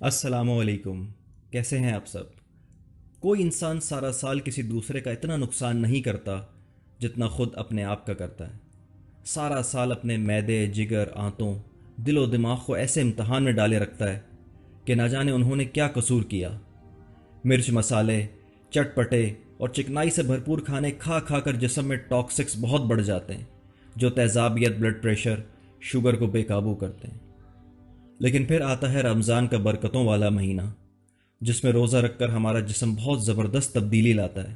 السلام علیکم، کیسے ہیں آپ سب؟ کوئی انسان سارا سال کسی دوسرے کا اتنا نقصان نہیں کرتا جتنا خود اپنے آپ کا کرتا ہے۔ سارا سال اپنے معدے، جگر، آنتوں، دل و دماغ کو ایسے امتحان میں ڈالے رکھتا ہے کہ نہ جانے انہوں نے کیا قصور کیا۔ مرچ مسالے، چٹپٹے اور چکنائی سے بھرپور کھانے کھا کھا کر جسم میں ٹاکسکس بہت بڑھ جاتے ہیں جو تیزابیت، بلڈ پریشر، شوگر کو بے قابو کرتے ہیں۔ لیکن پھر آتا ہے رمضان کا برکتوں والا مہینہ، جس میں روزہ رکھ کر ہمارا جسم بہت زبردست تبدیلی لاتا ہے۔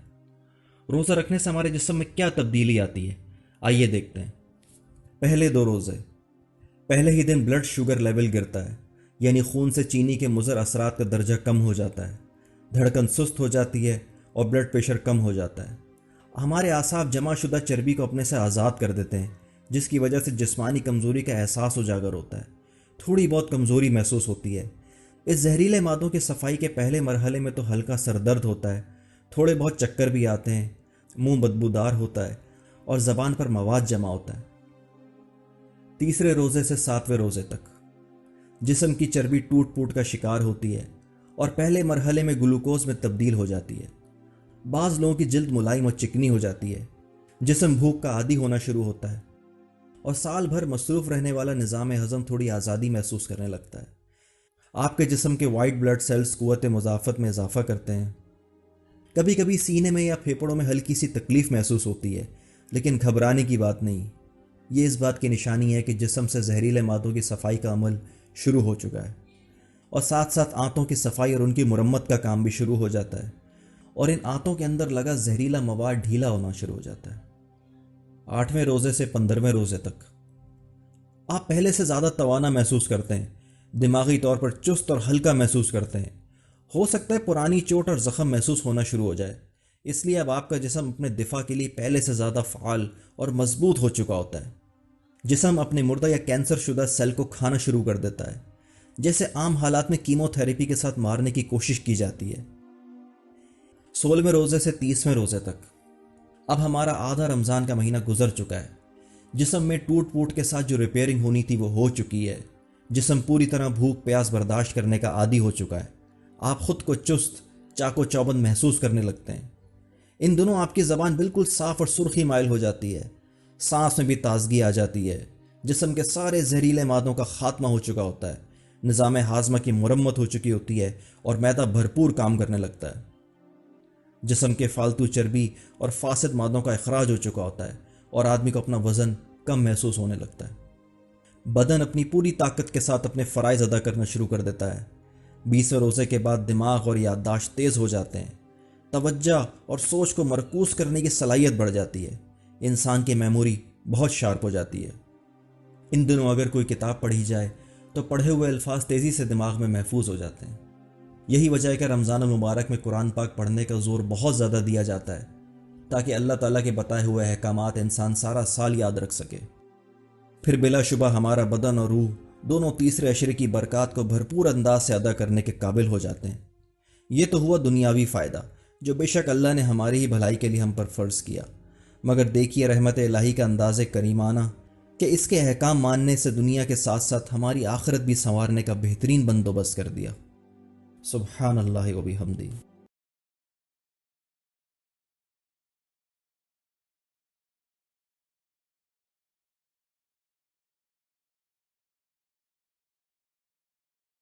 روزہ رکھنے سے ہمارے جسم میں کیا تبدیلی آتی ہے، آئیے دیکھتے ہیں۔ پہلے 2 روزے، پہلے ہی دن بلڈ شوگر لیول گرتا ہے، یعنی خون سے چینی کے مضر اثرات کا درجہ کم ہو جاتا ہے، دھڑکن سست ہو جاتی ہے اور بلڈ پریشر کم ہو جاتا ہے۔ ہمارے اعصاب جمع شدہ چربی کو اپنے سے آزاد کر دیتے ہیں، جس کی وجہ سے جسمانی کمزوری کا احساس اجاگر ہوتا ہے، تھوڑی بہت کمزوری محسوس ہوتی ہے۔ اس زہریلے مادوں کی صفائی کے پہلے مرحلے میں تو ہلکا سر درد ہوتا ہے، تھوڑے بہت چکر بھی آتے ہیں، منہ بدبودار ہوتا ہے اور زبان پر مواد جمع ہوتا ہے۔ تیسرے روزے سے 7ویں روزے تک جسم کی چربی ٹوٹ پوٹ کا شکار ہوتی ہے اور پہلے مرحلے میں گلوکوز میں تبدیل ہو جاتی ہے۔ بعض لوگوں کی جلد ملائم اور چکنی ہو جاتی ہے، جسم بھوک کا عادی ہونا شروع ہوتا ہے اور سال بھر مصروف رہنے والا نظام ہضم تھوڑی آزادی محسوس کرنے لگتا ہے۔ آپ کے جسم کے وائٹ بلڈ سیلز قوت مضافت میں اضافہ کرتے ہیں۔ کبھی کبھی سینے میں یا پھیپھڑوں میں ہلکی سی تکلیف محسوس ہوتی ہے، لیکن گھبرانے کی بات نہیں۔ یہ اس بات کی نشانی ہے کہ جسم سے زہریلے مادوں کی صفائی کا عمل شروع ہو چکا ہے، اور ساتھ ساتھ آنتوں کی صفائی اور ان کی مرمت کا کام بھی شروع ہو جاتا ہے، اور ان آنتوں کے اندر لگا زہریلا مواد ڈھیلا ہونا شروع ہو جاتا ہے۔ 8ویں روزے سے 15ویں روزے تک آپ پہلے سے زیادہ توانا محسوس کرتے ہیں، دماغی طور پر چست اور ہلکا محسوس کرتے ہیں۔ ہو سکتا ہے پرانی چوٹ اور زخم محسوس ہونا شروع ہو جائے، اس لیے اب آپ کا جسم اپنے دفاع کے لیے پہلے سے زیادہ فعال اور مضبوط ہو چکا ہوتا ہے۔ جسم اپنے مردہ یا کینسر شدہ سیل کو کھانا شروع کر دیتا ہے، جیسے عام حالات میں کیمو تھراپی کے ساتھ مارنے کی کوشش کی جاتی ہے۔ 16ویں روزے سے 30ویں روزے تک اب ہمارا آدھا رمضان کا مہینہ گزر چکا ہے۔ جسم میں ٹوٹ پوٹ کے ساتھ جو ریپیئرنگ ہونی تھی وہ ہو چکی ہے۔ جسم پوری طرح بھوک پیاس برداشت کرنے کا عادی ہو چکا ہے۔ آپ خود کو چست، چاق و چوبند محسوس کرنے لگتے ہیں۔ ان دنوں آپ کی زبان بالکل صاف اور سرخی مائل ہو جاتی ہے، سانس میں بھی تازگی آ جاتی ہے۔ جسم کے سارے زہریلے مادوں کا خاتمہ ہو چکا ہوتا ہے، نظام ہاضمہ کی مرمت ہو چکی ہوتی ہے اور معدہ بھرپور کام کرنے لگتا ہے۔ جسم کے فالتو چربی اور فاسد مادوں کا اخراج ہو چکا ہوتا ہے اور آدمی کو اپنا وزن کم محسوس ہونے لگتا ہے۔ بدن اپنی پوری طاقت کے ساتھ اپنے فرائض ادا کرنا شروع کر دیتا ہے۔ 20ویں روزے کے بعد دماغ اور یادداشت تیز ہو جاتے ہیں، توجہ اور سوچ کو مرکوز کرنے کی صلاحیت بڑھ جاتی ہے، انسان کی میموری بہت شارپ ہو جاتی ہے۔ ان دنوں اگر کوئی کتاب پڑھی جائے تو پڑھے ہوئے الفاظ تیزی سے دماغ میں محفوظ ہو جاتے ہیں۔ یہی وجہ ہے کہ رمضان المبارک میں قرآن پاک پڑھنے کا زور بہت زیادہ دیا جاتا ہے، تاکہ اللہ تعالیٰ کے بتائے ہوئے احکامات انسان سارا سال یاد رکھ سکے۔ پھر بلا شبہ ہمارا بدن اور روح دونوں تیسرے عشرے کی برکات کو بھرپور انداز سے ادا کرنے کے قابل ہو جاتے ہیں۔ یہ تو ہوا دنیاوی فائدہ، جو بے شک اللہ نے ہماری ہی بھلائی کے لیے ہم پر فرض کیا، مگر دیکھیے رحمت الہی کا انداز کریمانہ کہ اس کے احکام ماننے سے دنیا کے ساتھ ساتھ ہماری آخرت بھی سنوارنے کا بہترین بندوبست کر دیا۔ سبحان اللہ و بحمدہ۔